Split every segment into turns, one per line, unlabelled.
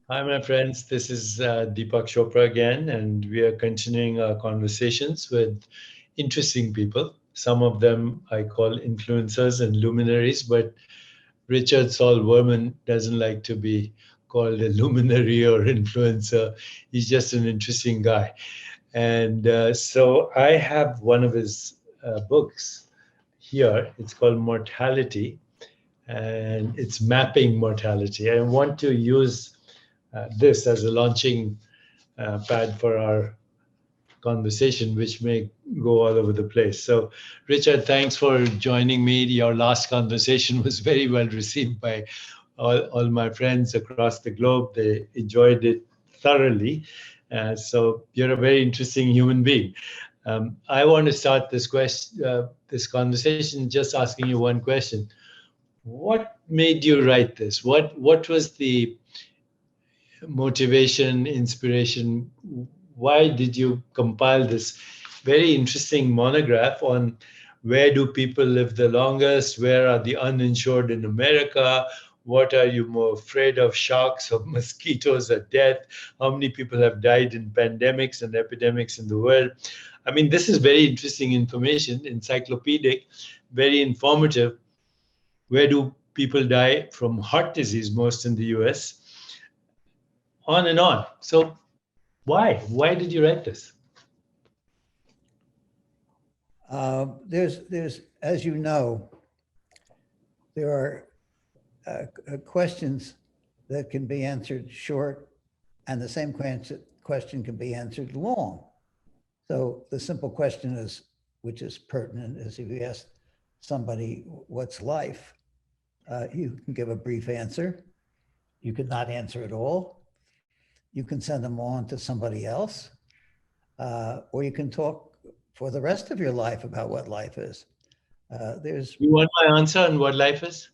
Hi, my friends. This is Deepak Chopra again, and we are continuing our conversations with interesting people. Some of them I call influencers and luminaries, but Richard Saul Wurman doesn't like to be called a luminary or influencer. He's just an interesting guy. And so I have one of his books here. It's called Mortality, and it's mapping mortality. I want to use this as a launching pad for our conversation, which may go all over the place. So, Richard, thanks for joining me. Your last conversation was very well received by all my friends across the globe. They enjoyed it thoroughly. So, you're a very interesting human being. I want to start this conversation, just asking you one question. What made you write this? What was the motivation, inspiration? Why did you compile this very interesting monograph on where do people live the longest? Where are the uninsured in America? What are you more afraid of, sharks or mosquitoes or death? How many people have died in pandemics and epidemics in the world? I mean, this is very interesting information, encyclopedic, very informative. Where do people die from heart disease most in the US? On and on. So why did you write this?
As you know, there are questions that can be answered short, and the same question can be answered long. So the simple question is, which is pertinent, is if you ask somebody, what's life? You can give a brief answer. You could not answer at all. You can send them on to somebody else, or you can talk for the rest of your life about what life is.
You want my answer on what life is?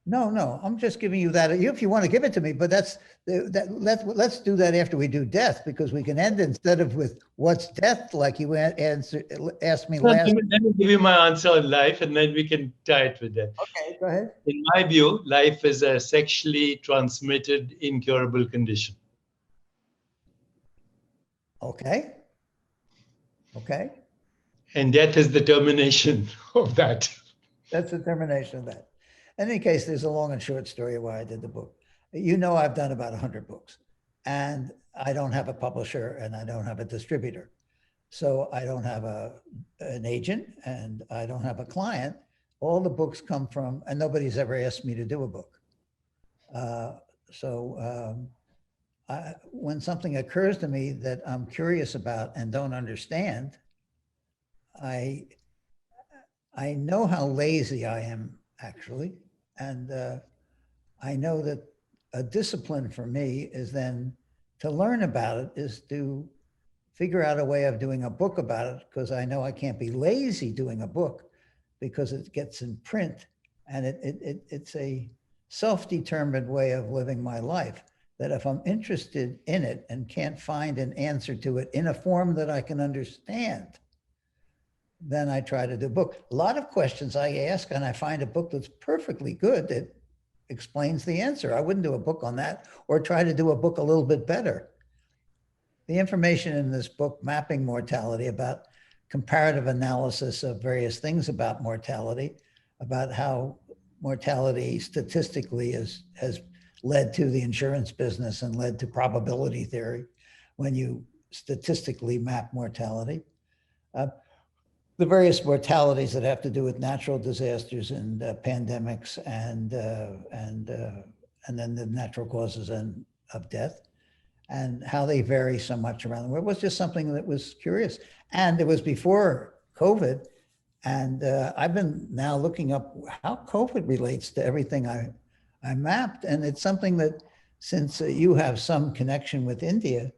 No, I'm just giving you that if you want to give it to me, but let's do that after we do death, because we can end instead of with what's death, like you asked me last.
Let me give you my answer on life, and then we can tie it with that.
Okay, go ahead.
In my view, life is a sexually transmitted incurable condition.
Okay.
And death is the termination of that.
That's the termination of that. In any case, there's a long and short story of why I did the book. You know, I've done about 100 books, and I don't have a publisher and I don't have a distributor. So I don't have an agent and I don't have a client. All the books come from, and nobody's ever asked me to do a book. When something occurs to me that I'm curious about and don't understand, I know how lazy I am, actually. And I know that a discipline for me is then to learn about it, is to figure out a way of doing a book about it, because I know I can't be lazy doing a book because it gets in print. And it's a self-determined way of living my life, that if I'm interested in it and can't find an answer to it in a form that I can understand, then I try to do a book. A lot of questions I ask, and I find a book that's perfectly good that explains the answer. I wouldn't do a book on that, or try to do a book a little bit better. The information in this book, Mapping Mortality, about comparative analysis of various things about mortality, about how mortality statistically has led to the insurance business and led to probability theory when you statistically map mortality. The various mortalities that have to do with natural disasters and pandemics and then the natural causes of death, and how they vary so much around the world, was just something that was curious. And it was before COVID. And I've been now looking up how COVID relates to everything I mapped. And it's something that, since you have some connection with India,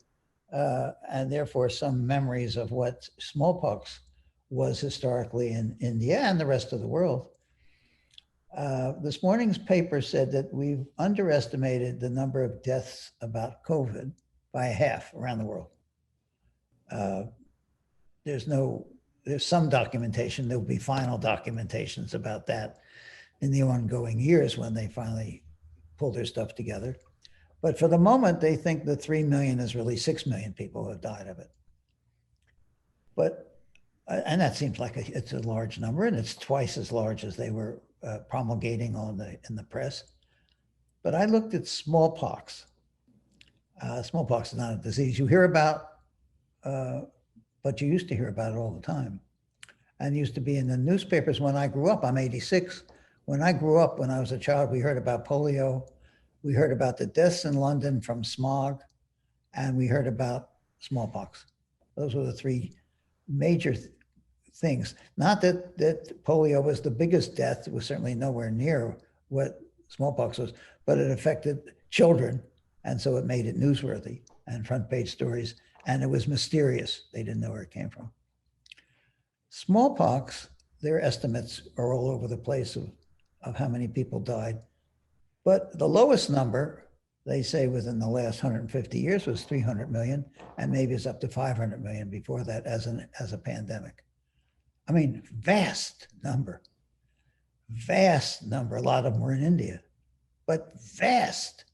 and therefore some memories of what smallpox was historically in India and the rest of the world. This morning's paper said that we've underestimated the number of deaths about COVID by half around the world. There's some documentation. There'll be final documentations about that in the ongoing years when they finally pull their stuff together. But for the moment, they think the 3 million is really 6 million people who have died of it. But, and that seems like it's a large number, and it's twice as large as they were promulgating in the press. But I looked at smallpox. Smallpox is not a disease you hear about, but you used to hear about it all the time. And used to be in the newspapers when I grew up. I'm 86. When I grew up, when I was a child, we heard about polio. We heard about the deaths in London from smog, and we heard about smallpox. Those were the three major things. Not that polio was the biggest death. It was certainly nowhere near what smallpox was, but it affected children. And so it made it newsworthy and front page stories. And it was mysterious. They didn't know where it came from. Smallpox, their estimates are all over the place of how many people died. But the lowest number, they say within the last 150 years, was 300 million, and maybe it's up to 500 million before that as a pandemic. I mean, vast number. A lot of them were in India, but vast.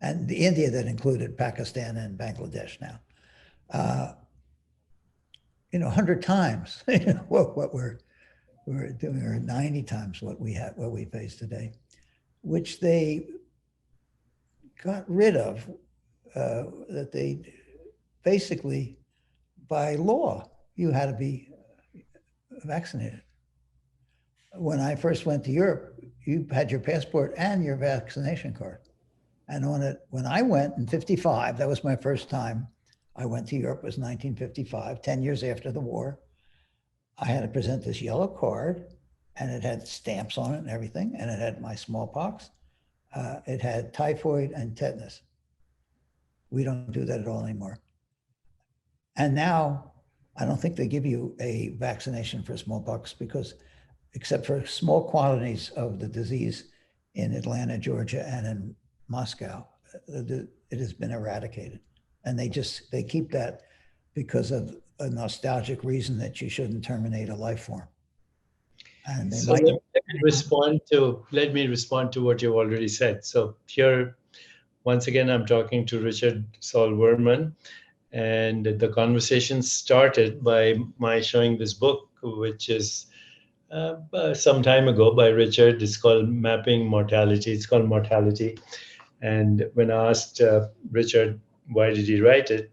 And the India that included Pakistan and Bangladesh now. 100 times what we're doing, or 90 times what we face today, which they got rid of, that they basically, by law, you had to be vaccinated. When I first went to Europe, you had your passport and your vaccination card. And when I went in 55, that was my first time I went to Europe, it was 1955, 10 years after the war. I had to present this yellow card, and it had stamps on it and everything, and it had my smallpox. It had typhoid and tetanus. We don't do that at all anymore. And now, I don't think they give you a vaccination for smallpox because, except for small quantities of the disease in Atlanta, Georgia, and in Moscow, it has been eradicated. And they keep that because of a nostalgic reason that you shouldn't terminate a life form. And
so let me respond to what you've already said. So here, once again, I'm talking to Richard Saul Wurman, and the conversation started by my showing this book, which is some time ago by Richard. It's called Mapping Mortality. It's called Mortality. And when I asked Richard, why did he write it?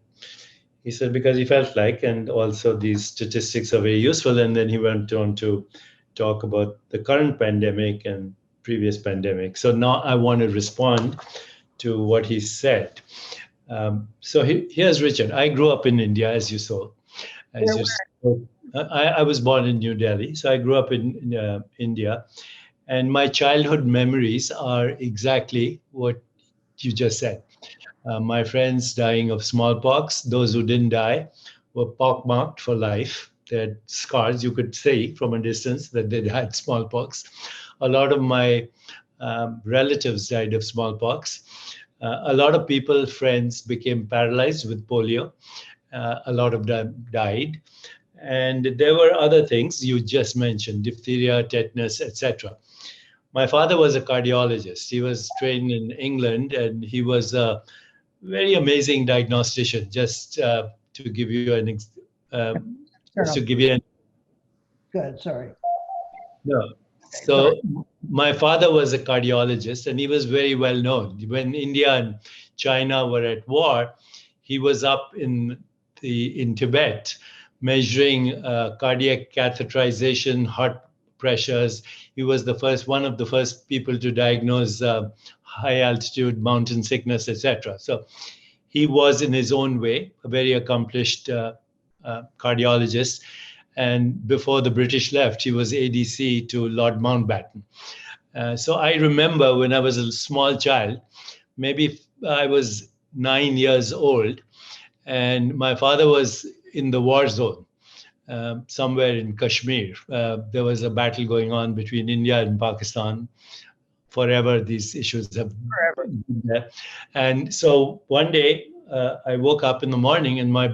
He said, because he felt like, and also these statistics are very useful. And then he went on to talk about the current pandemic and previous pandemic. So now I want to respond to what he said. So here's Richard. I grew up in India, as you saw. I was born in New Delhi. So I grew up in India. And my childhood memories are exactly what you just said. My friends dying of smallpox, those who didn't die were pockmarked for life. They had scars, you could see from a distance that they had smallpox. A lot of my relatives died of smallpox. A lot of people, friends, became paralyzed with polio. A lot of them died. And there were other things you just mentioned, diphtheria, tetanus, etc. My father was a cardiologist. He was trained in England, and he was a very amazing diagnostician. Just to give you an,
Good, sorry.
No. So my father was a cardiologist, and he was very well known. When India and China were at war, he was up in Tibet measuring cardiac catheterization, heart pressures. He was one of the first people to diagnose high altitude mountain sickness, etc. So he was, in his own way, a very accomplished cardiologist. And before the British left, he was ADC to Lord Mountbatten. So I remember when I was a small child, maybe I was 9 years old, and my father was in the war zone. Somewhere in Kashmir. There was a battle going on between India and Pakistan. Forever, these issues have been there. And so one day, I woke up in the morning, and my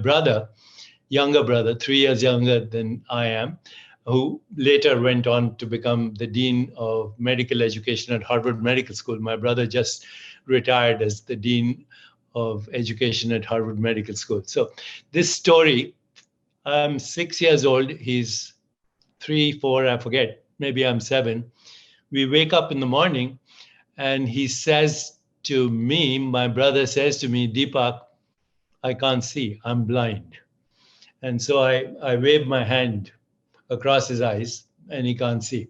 younger brother, 3 years younger than I am, who later went on to become the dean of medical education at Harvard Medical School. My brother just retired as the Dean of Education at Harvard Medical School. So this story, I'm 6 years old. He's 3, 4, I forget. Maybe I'm 7. We wake up in the morning and he says to me, my brother says to me, Deepak, I can't see, I'm blind. And so I wave my hand across his eyes and he can't see.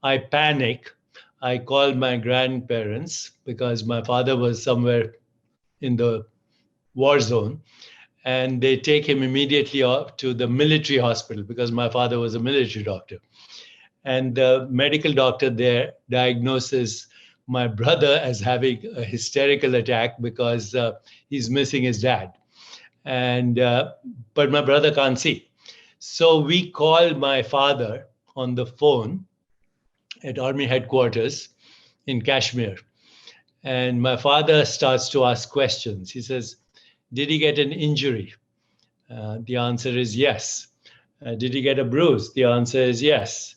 I panic. I call my grandparents because my father was somewhere in the war zone, and they take him immediately off to the military hospital because my father was a military doctor. And the medical doctor there diagnoses my brother as having a hysterical attack because he's missing his dad. And but my brother can't see. So we call my father on the phone at Army headquarters in Kashmir. And my father starts to ask questions. He says, did he get an injury? The answer is yes. Did he get a bruise? The answer is yes.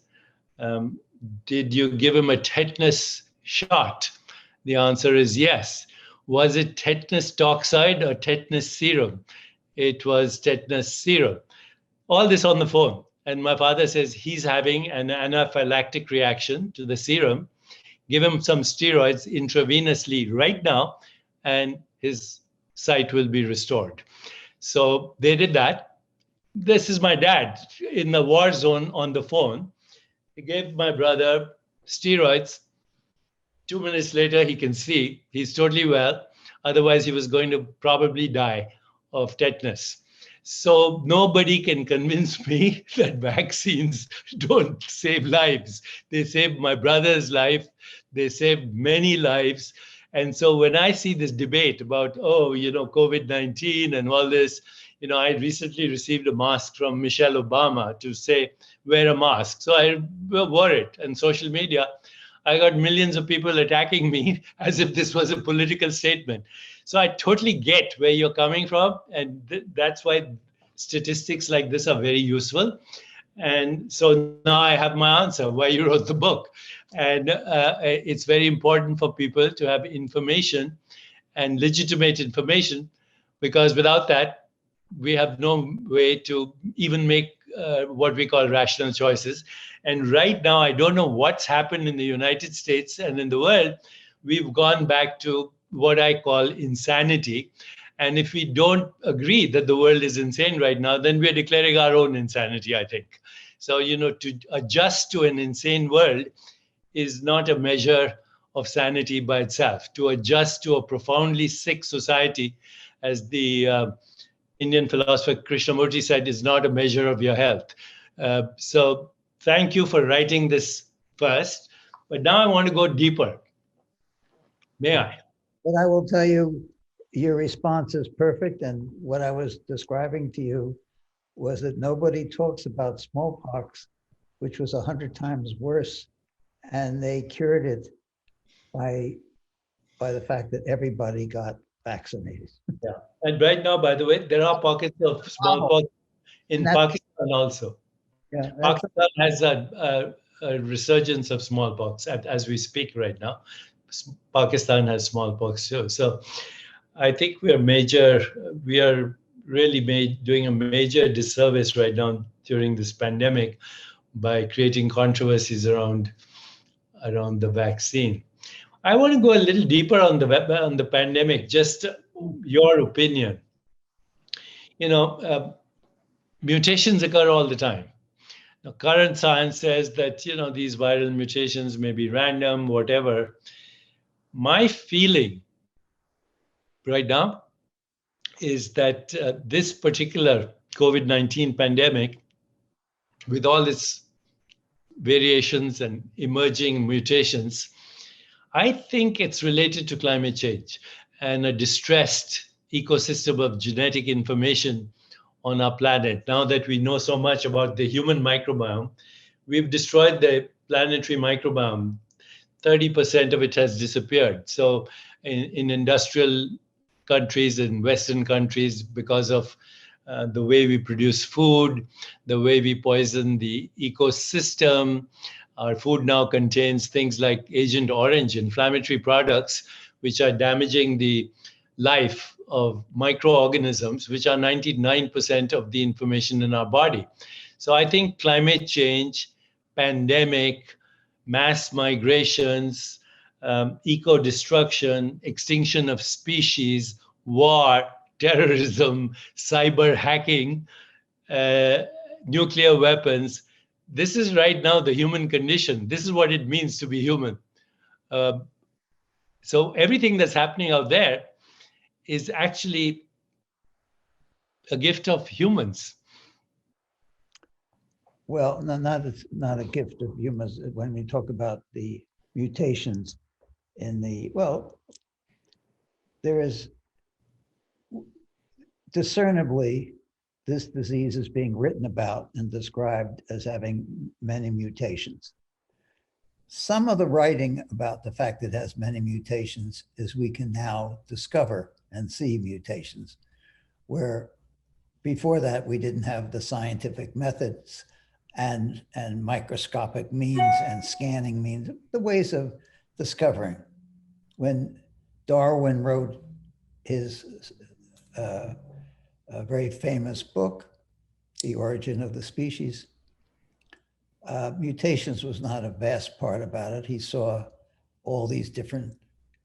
Did you give him a tetanus shot? The answer is yes. Was it tetanus toxoid or tetanus serum? It was tetanus serum. All this on the phone. And my father says he's having an anaphylactic reaction to the serum. Give him some steroids intravenously right now, and his sight will be restored. So they did that. This is my dad in the war zone on the phone. He gave my brother steroids. 2 minutes later, he can see. He's totally well. Otherwise, he was going to probably die of tetanus. So nobody can convince me that vaccines don't save lives. They saved my brother's life. They saved many lives. And so when I see this debate about, COVID-19 and all this, I recently received a mask from Michelle Obama to say, wear a mask. So I wore it. And social media, I got millions of people attacking me as if this was a political statement. So I totally get where you're coming from. And that's why statistics like this are very useful. And so now I have my answer why you wrote the book. And it's very important for people to have information and legitimate information, because without that, we have no way to even make what we call rational choices. And right now, I don't know what's happened in the United States and in the world. We've gone back to what I call insanity. And if we don't agree that the world is insane right now, then we're declaring our own insanity, I think. So, to adjust to an insane world is not a measure of sanity by itself. To adjust to a profoundly sick society, as the Indian philosopher Krishnamurti said, is not a measure of your health. So thank you for writing this first. But now I want to go deeper. May I?
But I will tell you, your response is perfect. And what I was describing to you was that nobody talks about smallpox, which was 100 times worse. And they cured it by the fact that everybody got vaccinated.
Yeah. And right now, by the way, there are pockets of smallpox in Pakistan also.
Yeah,
Pakistan has a resurgence of smallpox as we speak right now. Pakistan has smallpox too. So I think we are really doing a major disservice right now during this pandemic by creating controversies around the vaccine. I want to go a little deeper on the pandemic. Just your opinion. Mutations occur all the time. Now, current science says that these viral mutations may be random, whatever. My feeling right now is that this particular COVID-19 pandemic, with all its variations and emerging mutations, I think it's related to climate change and a distressed ecosystem of genetic information on our planet. Now that we know so much about the human microbiome, we've destroyed the planetary microbiome. 30% of it has disappeared. So in industrial countries, in Western countries, because of the way we produce food, the way we poison the ecosystem, our food now contains things like Agent Orange, inflammatory products, which are damaging the life of microorganisms, which are 99% of the information in our body. So I think climate change, pandemic, mass migrations, eco-destruction, extinction of species, war, terrorism, cyber hacking, uh, nuclear weapons. This is right now the human condition. This is what it means to be human. Uh, so everything that's happening out there is actually a gift of humans.
Well, no, not a gift of humans. When we talk about the mutations in the, well, there is discernibly, this disease is being written about and described as having many mutations. Some of the writing about the fact that it has many mutations is we can now discover and see mutations, where before that we didn't have the scientific methods and microscopic means and scanning means, the ways of discovering. When Darwin wrote his a very famous book, The Origin of the Species, mutations was not a vast part about it. He saw all these different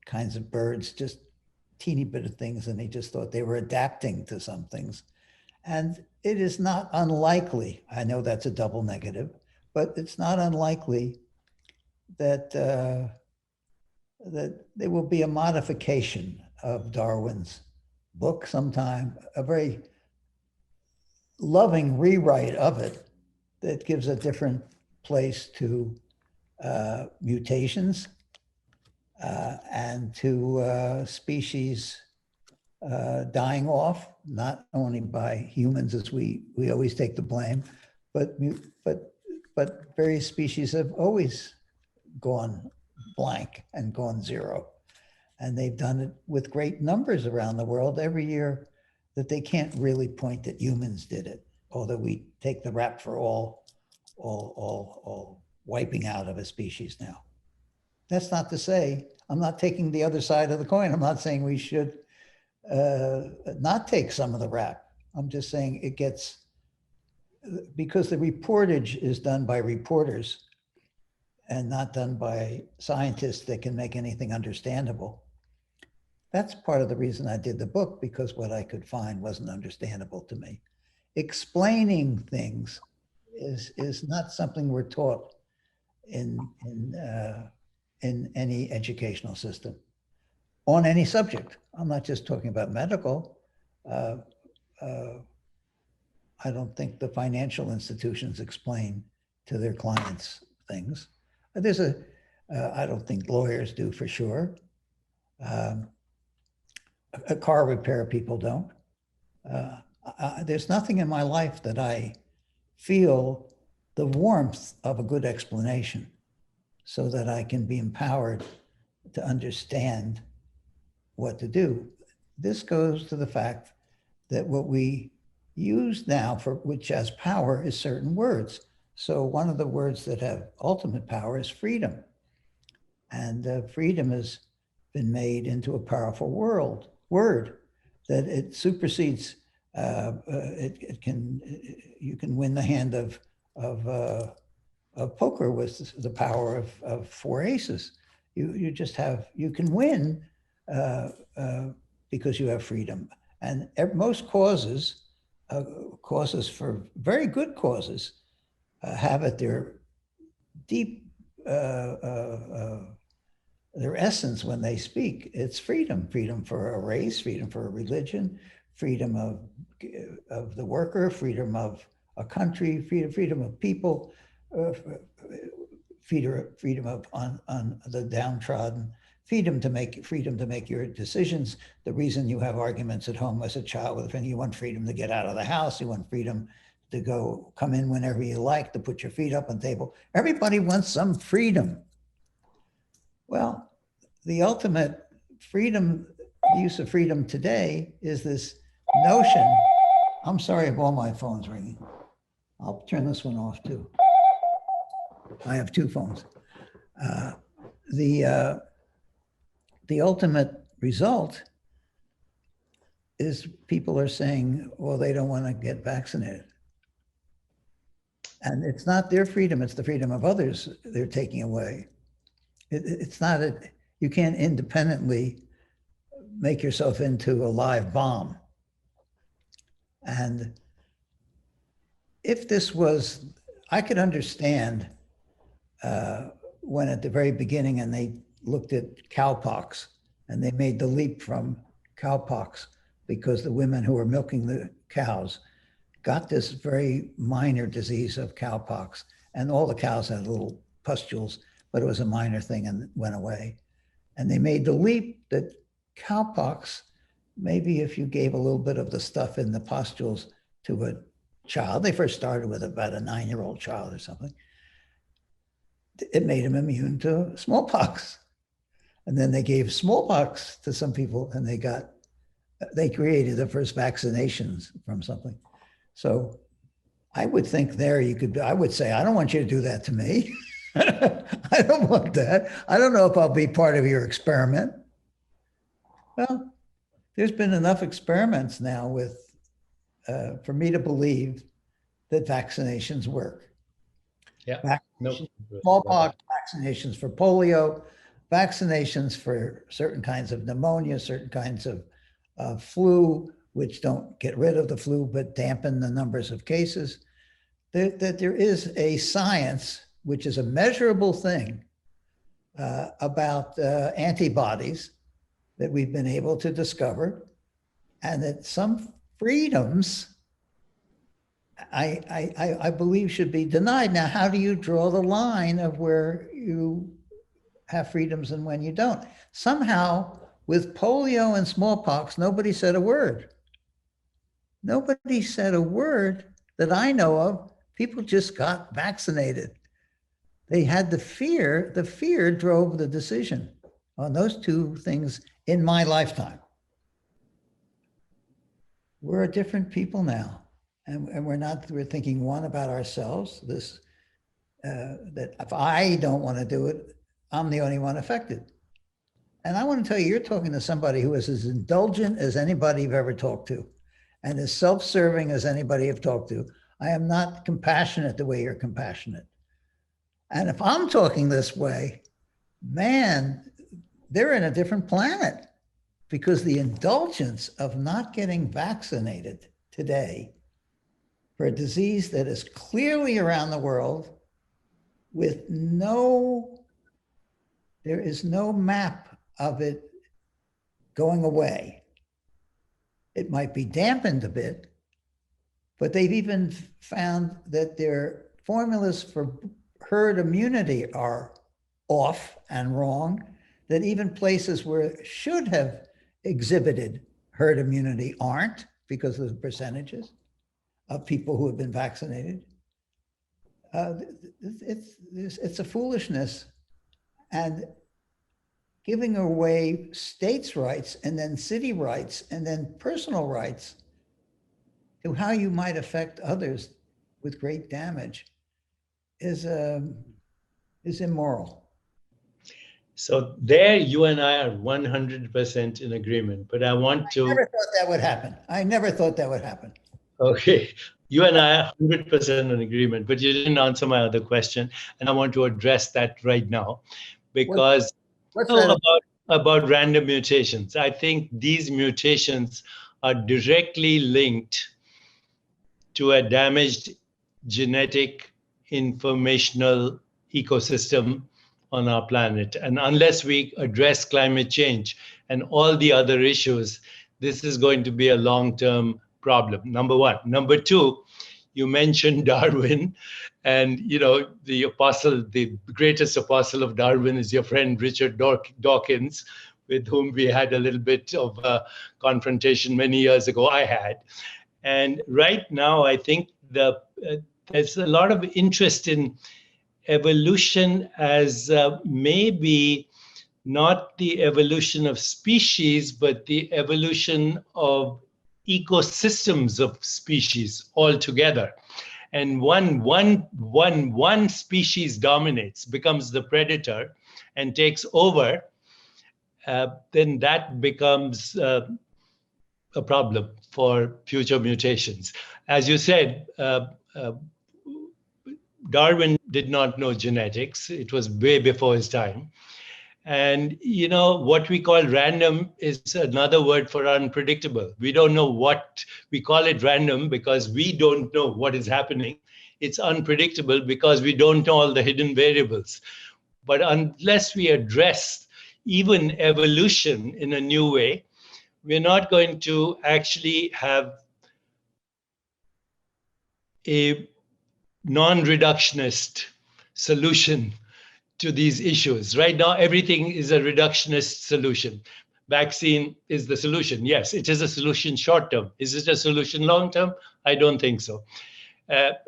kinds of birds, just teeny bit of things, and he just thought they were adapting to some things. And it is not unlikely, I know that's a double negative, but it's not unlikely that that there will be a modification of Darwin's book sometime, a very loving rewrite of it that gives a different place to mutations and to species dying off, not only by humans, as we always take the blame, but various species have always gone blank and gone zero. And they've done it with great numbers around the world every year, that they can't really point that humans did it, although we take the rap for all wiping out of a species now. That's not to say, I'm not taking the other side of the coin. I'm not saying we should not take some of the rap. I'm just saying it gets, because the reportage is done by reporters and not done by scientists that can make anything understandable. That's part of the reason I did the book, because what I could find wasn't understandable to me. Explaining things is not something we're taught in any educational system on any subject. I'm not just talking about medical. I don't think the financial institutions explain to their clients things. There's I don't think lawyers do for sure. A car repair people don't. There's nothing in my life that I feel the warmth of a good explanation so that I can be empowered to understand what to do. This goes to the fact that what we use now, for which has power, is certain words. So one of the words that have ultimate power is freedom. And freedom has been made into a powerful word that it supersedes. You can win the hand of poker with the power of four aces. You can win because you have freedom. And most causes for very good causes, have at their deep, their essence when they speak, it's freedom. Freedom for a race, freedom for a religion, freedom of the worker, freedom of a country, freedom of people, freedom of on the downtrodden, freedom to make your decisions. The reason you have arguments at home as a child with a friend, you want freedom to get out of the house, you want freedom to come in whenever you like, to put your feet up on the table. Everybody wants some freedom. Well, the ultimate freedom, the use of freedom today is this notion. I'm sorry if all my phones ringing. I'll turn this one off too. I have two phones. The the ultimate result is people are saying, well, they don't want to get vaccinated. And it's not their freedom, it's the freedom of others they're taking away. It's not you can't independently make yourself into a live bomb. And if this was, I could understand when at the very beginning and they looked at cowpox and they made the leap from cowpox because the women who were milking the cows got this very minor disease of cowpox, and all the cows had little pustules, but it was a minor thing and went away. And they made the leap that cowpox, maybe if you gave a little bit of the stuff in the pustules to a child, they first started with about a 9-year-old child or something, it made him immune to smallpox. And then they gave smallpox to some people and they created the first vaccinations from something. So I would think there I would say, I don't want you to do that to me. I don't want that. I don't know if I'll be part of your experiment. Well, there's been enough experiments now with, for me to believe that vaccinations work.
Yeah.
Smallpox, vaccinations for polio, vaccinations for certain kinds of pneumonia, certain kinds of flu, which don't get rid of the flu, but dampen the numbers of cases. That there is a science, which is a measurable thing, about antibodies that we've been able to discover, and that some freedoms I believe should be denied. Now, how do you draw the line of where you have freedoms and when you don't? Somehow, with polio and smallpox, nobody said a word. Nobody said a word that I know of. People just got vaccinated. They had the fear. The fear drove the decision on those two things in my lifetime. We're a different people now. And we're thinking, one, about ourselves, that if I don't want to do it, I'm the only one affected. And I want to tell you, you're talking to somebody who is as indulgent as anybody you've ever talked to, and as self-serving as anybody I've talked to. I am not compassionate the way you're compassionate. And if I'm talking this way, man, they're in a different planet, because the indulgence of not getting vaccinated today for a disease that is clearly around the world with there is no map of it going away. It might be dampened a bit, but they've even found that their formulas for herd immunity are off and wrong, that even places where it should have exhibited herd immunity aren't, because of the percentages of people who have been vaccinated. It's a foolishness, and giving away states' rights and then city rights and then personal rights to how you might affect others with great damage is immoral.
So there, you and I are 100% in agreement. But I want to.
I never thought that would happen. I never thought that would happen.
Okay, you and I are 100% in agreement, but you didn't answer my other question, and I want to address that right now, because about random mutations. I think these mutations are directly linked to a damaged genetic informational ecosystem on our planet. And unless we address climate change and all the other issues, this is going to be a long-term problem, number one. Number two, you mentioned Darwin, and the greatest apostle of Darwin is your friend Richard Dawkins, with whom we had a little bit of a confrontation many years ago. I had. And right now, I think there's a lot of interest in evolution as maybe not the evolution of species, but the evolution of ecosystems of species altogether. And one species dominates, becomes the predator, and takes over. then that becomes a problem for future mutations. As you said, Darwin did not know genetics. It was way before his time. And what we call random is another word for unpredictable. We don't know what we call it random because we don't know what is happening. It's unpredictable because we don't know all the hidden variables. But unless we address even evolution in a new way, we're not going to actually have a non-reductionist solution to these issues. Right now, everything is a reductionist solution. Vaccine is the solution. Yes, it is a solution short term. Is it a solution long term? I don't think so.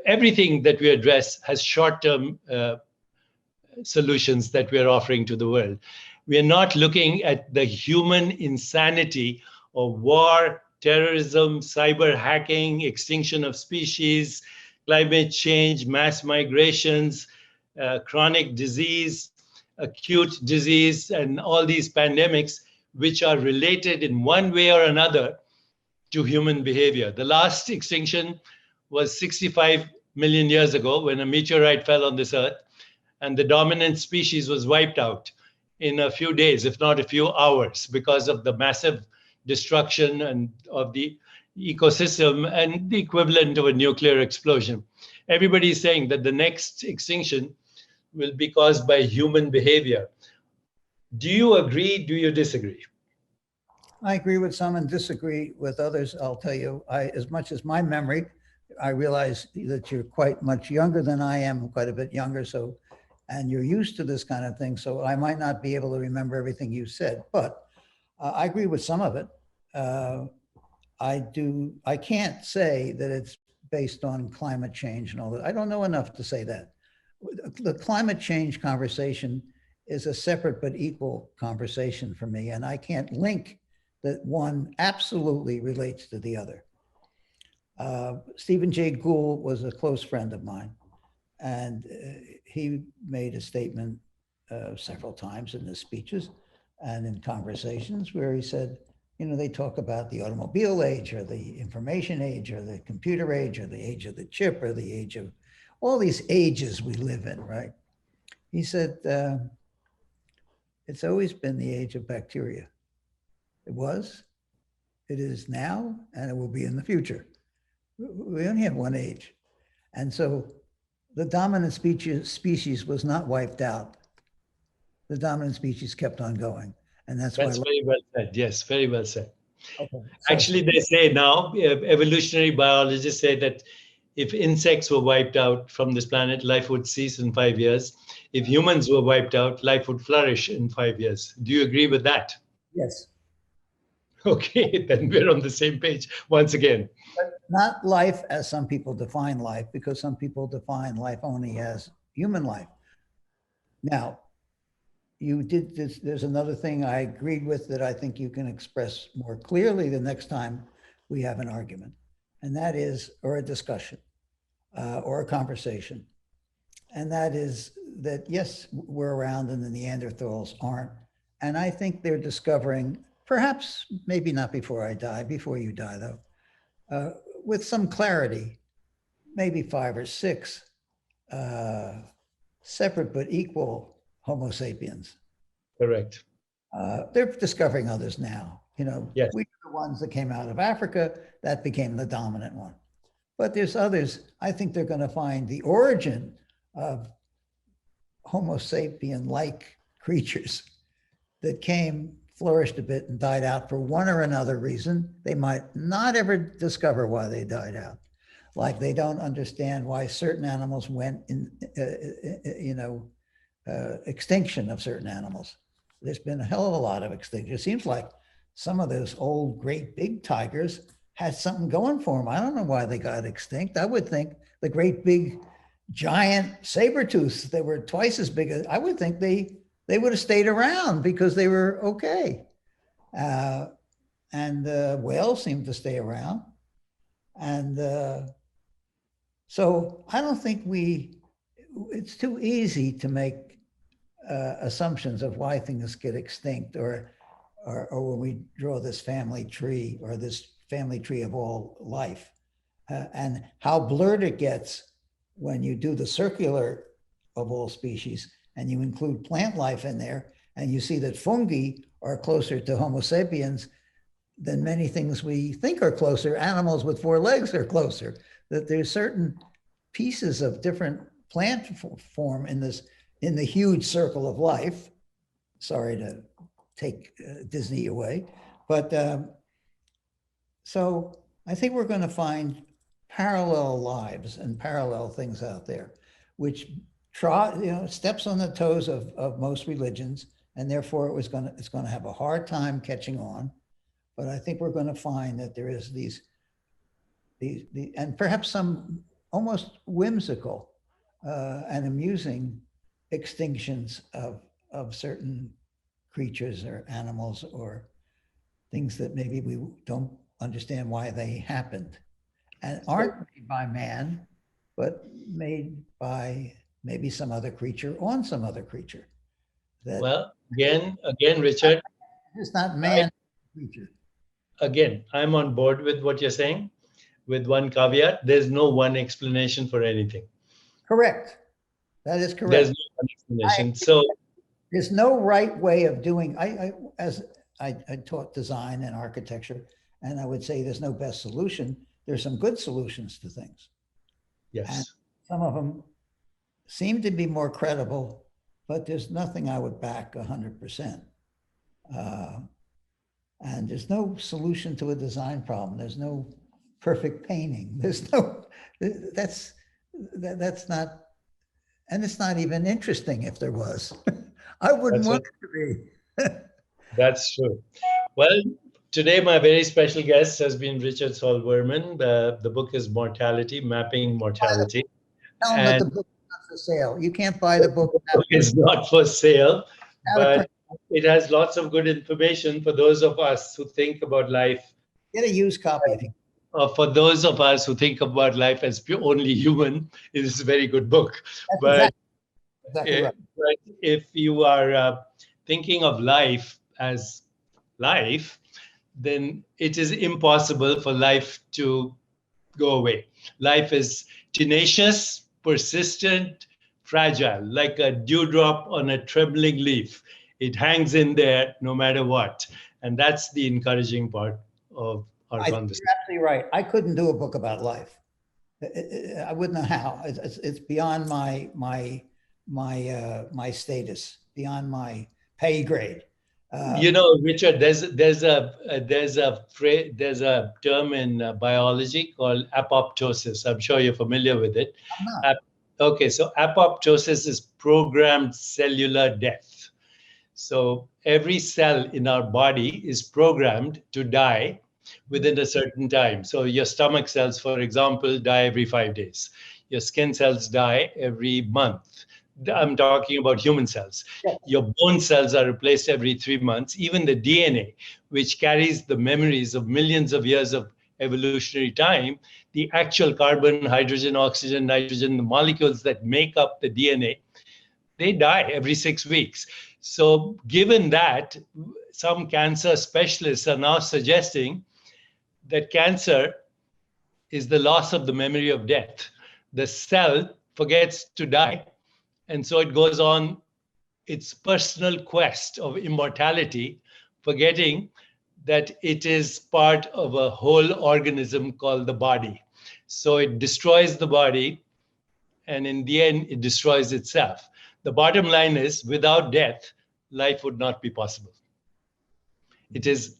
Everything that we address has short term solutions that we're offering to the world. We are not looking at the human insanity of war, terrorism, cyber hacking, extinction of species, climate change, mass migrations, chronic disease, acute disease, and all these pandemics, which are related in one way or another to human behavior. The last extinction was 65 million years ago when a meteorite fell on this earth, and the dominant species was wiped out in a few days, if not a few hours, because of the massive destruction and of the ecosystem and the equivalent of a nuclear explosion. Everybody is saying that the next extinction will be caused by human behavior. Do you agree? Do you disagree?
I agree with some and disagree with others. I'll tell you, as much as my memory, I realize that you're quite much younger than I am, quite a bit younger. So, and you're used to this kind of thing. So I might not be able to remember everything you said, but I agree with some of it. I can't say that it's based on climate change and all that. I don't know enough to say that. The climate change conversation is a separate but equal conversation for me, and I can't link that one absolutely relates to the other. Stephen Jay Gould was a close friend of mine, and he made a statement several times in his speeches and in conversations where he said, they talk about the automobile age or the information age or the computer age or the age of the chip or the age of all these ages we live in, right? He said, it's always been the age of bacteria. It was, it is now, and it will be in the future. We only have one age. And so the dominant species was not wiped out. The dominant species kept on going. And that's why.
Very well said. Yes, very well said.
Okay.
Actually, they say now, evolutionary biologists say that if insects were wiped out from this planet, life would cease in 5 years. If humans were wiped out, life would flourish in 5 years. Do you agree with that?
Yes.
Okay, then we're on the same page once again.
But not life as some people define life, because some people define life only as human life. Now, you did this. There's another thing I agreed with that I think you can express more clearly the next time we have an argument, and that is, or a discussion, or a conversation. And that is that, yes, we're around and the Neanderthals aren't. And I think they're discovering, perhaps, maybe not before I die, before you die though, with some clarity, maybe 5 or 6 separate but equal Homo sapiens.
Correct.
They're discovering others now.
Yes.
We were the ones that came out of Africa, that became the dominant one. But there's others. I think they're going to find the origin of Homo sapien-like creatures that came, flourished a bit, and died out for one or another reason. They might not ever discover why they died out. Like they don't understand why certain animals went in, extinction of certain animals. There's been a hell of a lot of extinction. It seems like some of those old great big tigers had something going for them. I don't know why they got extinct. I would think the great big giant saber-tooths that were twice as big as, I would think they would have stayed around because they were okay. And whales seem to stay around. And so I don't think it's too easy to make assumptions of why things get extinct, or or when we draw this family tree or this family tree of all life, and how blurred it gets when you do the circular of all species and you include plant life in there, and you see that fungi are closer to Homo sapiens than many things we think are closer. Animals with 4 legs are closer. That there's certain pieces of different plant form in the huge circle of life. Sorry to take Disney away, but so I think we're going to find parallel lives and parallel things out there, which steps on the toes of most religions, and therefore it's going to have a hard time catching on. But I think we're going to find that there is these and perhaps some almost whimsical and amusing extinctions of certain creatures or animals or things that maybe we don't understand why they happened and aren't made by man, but made by maybe some other creature on some other creature.
Well, again, Richard,
it's not man creature.
Again, I'm on board with what you're saying, with one caveat: there's no one explanation for anything.
Correct. That is correct.
There's no one explanation. So
there's no right way of doing. I taught design and architecture, and I would say there's no best solution. There's some good solutions to things.
Yes.
And some of them seem to be more credible, but there's nothing I would back 100%. And there's no solution to a design problem. There's no perfect painting. There's no, that's not, and it's not even interesting if there was. I wouldn't want it to be.
That's true. Well, today my very special guest has been Richard Saul Wurman. The book is Mortality, Mapping Mortality.
Tell them that the book is not for sale. You can't buy the book.
The book is not for sale, but it has lots of good information for those of us who think about life.
Get a used copy.
For those of us who think about life as only human, it is a very good book.
That's exactly right.
But if you are thinking of life as life, then it is impossible for life to go away. Life is tenacious, persistent, fragile, like a dewdrop on a trembling leaf. It hangs in there no matter what. And that's the encouraging part of our conversation.
You're absolutely right. I couldn't do a book about life. I wouldn't know how. It's beyond my status, beyond my pay grade.
Richard, there's a term in biology called apoptosis. I'm sure you're familiar with it.
I'm not.
Okay, so apoptosis is programmed cellular death. So every cell in our body is programmed to die within a certain time. So your stomach cells, for example, die every 5 days. Your skin cells die every month. I'm talking about human cells.
Yeah.
Your bone cells are replaced every 3 months. Even the DNA, which carries the memories of millions of years of evolutionary time, the actual carbon, hydrogen, oxygen, nitrogen, the molecules that make up the DNA, they die every 6 weeks. So given that, some cancer specialists are now suggesting that cancer is the loss of the memory of death. The cell forgets to die, and so it goes on its personal quest of immortality, forgetting that it is part of a whole organism called the body. So it destroys the body, and in the end, it destroys itself. The bottom line is, without death, life would not be possible. It is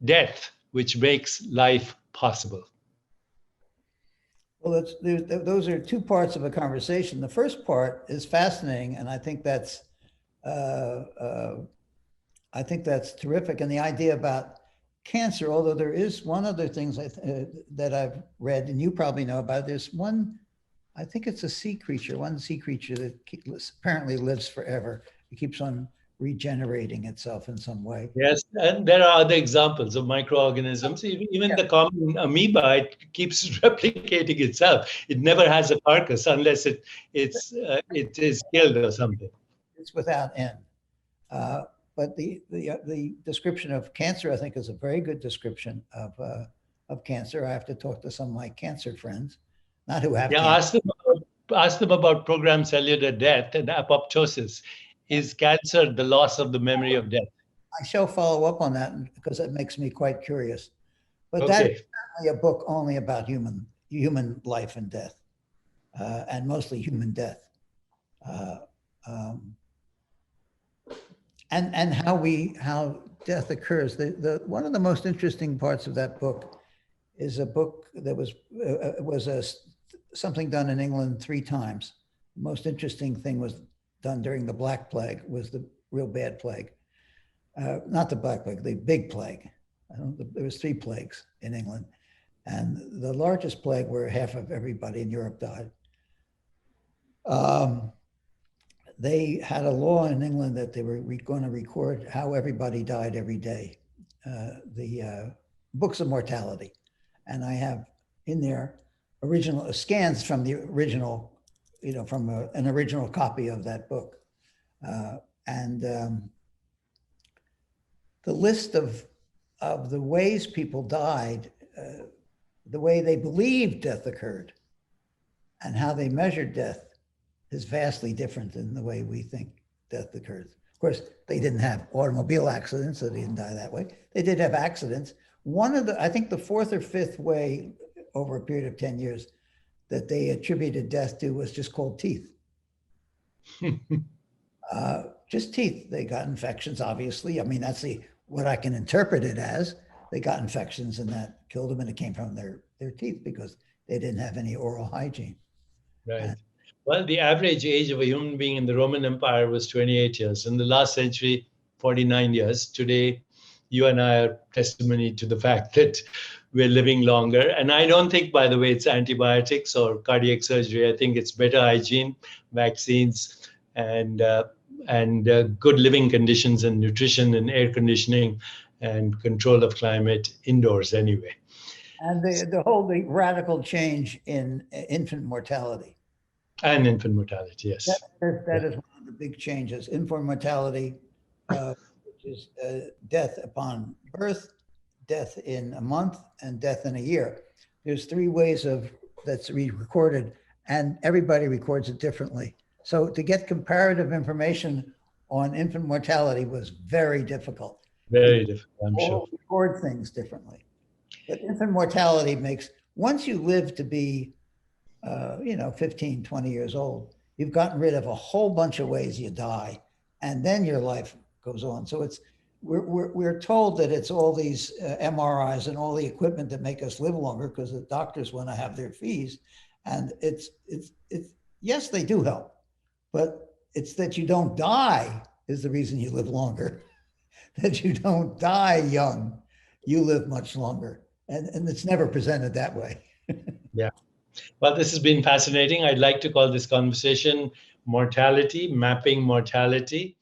death which makes life possible.
Well, those are two parts of a conversation. The first part is fascinating, and I think that's terrific. And the idea about cancer, although there is one other thing that I've read, and you probably know about. There's one, I think it's a sea creature that apparently lives forever. It keeps on regenerating itself in some way.
Yes, and there are other examples of microorganisms. Even the common amoeba, it keeps replicating itself. It never has a carcass unless it is killed or something.
It's without end. but the description of cancer, I think, is a very good description of cancer. I have to talk to some of my cancer friends, not who have
Yeah,
cancer.
ask them about programmed cellular death and apoptosis. Is cancer the loss of the memory of death?
I shall follow up on that because it makes me quite curious. But that
Okay.
is certainly a book only about human life and death, and mostly human death, uh, um, and how death occurs. One of the most interesting parts of that book is a book that was something done in England 3 times. The most interesting thing was done during the Black Plague, was the real bad plague. Not the Black Plague, the big plague. There was 3 plagues in England. And the largest plague where half of everybody in Europe died. They had a law in England that they were going to record how everybody died every day. The books of mortality. And I have in there original scans from the original, from an original copy of that book. The list of the ways people died, the way they believed death occurred, and how they measured death is vastly different than the way we think death occurs. Of course, they didn't have automobile accidents, so they didn't die that way. They did have accidents. I think the 4th or 5th way over a period of 10 years that they attributed death to was just called teeth. Just teeth. They got infections, obviously. I mean, that's what I can interpret it as. They got infections and that killed them, and it came from their teeth because they didn't have any oral hygiene.
Right. Well, the average age of a human being in the Roman Empire was 28 years. In the last century, 49 years. Today, you and I are testimony to the fact that we're living longer. And I don't think, by the way, it's antibiotics or cardiac surgery. I think it's better hygiene, vaccines, and good living conditions and nutrition and air conditioning and control of climate indoors anyway.
And the radical change in infant mortality.
And infant mortality, yes.
That is one of the big changes. Infant mortality, which is death upon birth, death in a month, and death in a year. There's 3 ways that's recorded, and everybody records it differently. So to get comparative information on infant mortality was very difficult.
Very difficult, I'm sure.
Record things differently. But infant mortality once you live to be 15, 20 years old, you've gotten rid of a whole bunch of ways you die, and then your life goes on. So we're told that it's all these MRIs and all the equipment that make us live longer because the doctors want to have their fees. And it's yes, they do help, but it's that you don't die is the reason you live longer. That you don't die young, you live much longer. And it's never presented that way.
Yeah. Well, this has been fascinating. I'd like to call this conversation Mortality, Mapping Mortality.